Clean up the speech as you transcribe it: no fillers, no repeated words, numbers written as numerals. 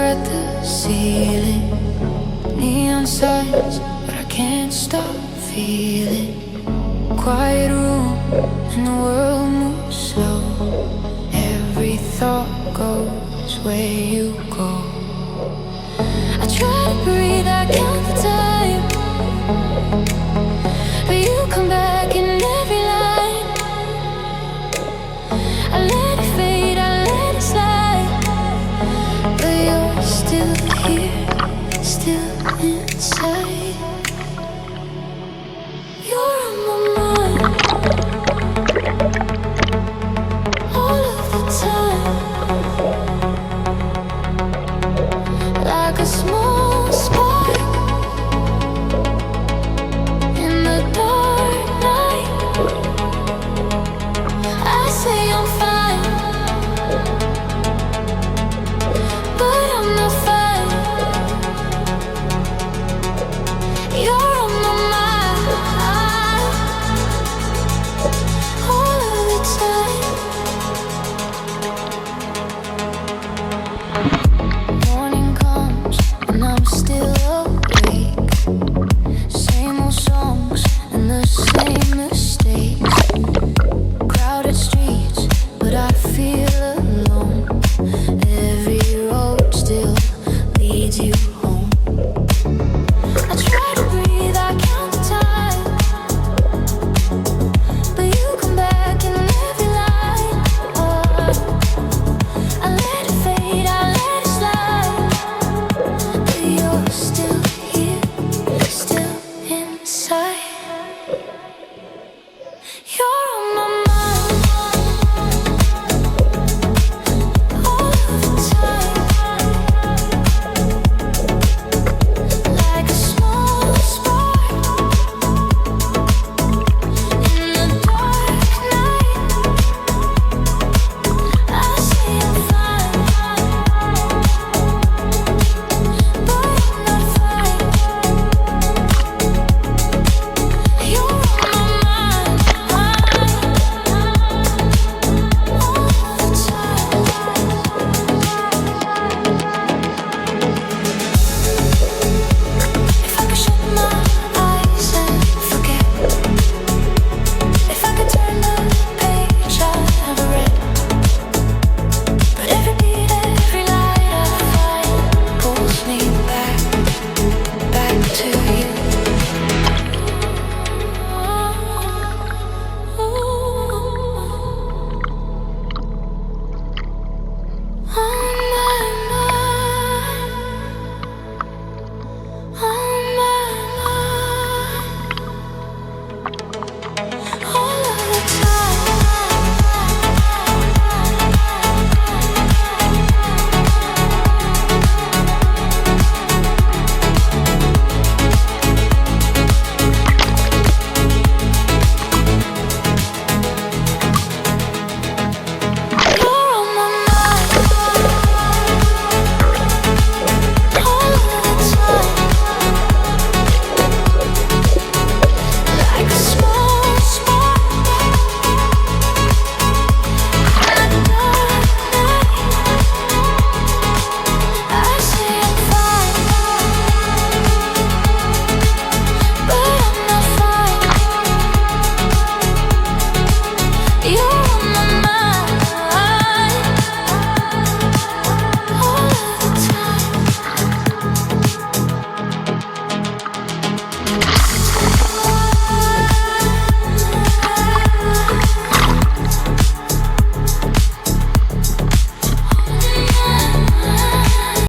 at the ceiling. Neon signs, but I can't stop feeling. Quiet room and the world moves slow. Every thought goes where you go. I try to breathe, I count the time, but you come back in every line. I let it fade, I let it slide, but you're still here, still inside. You're on my mind all of the time, like a small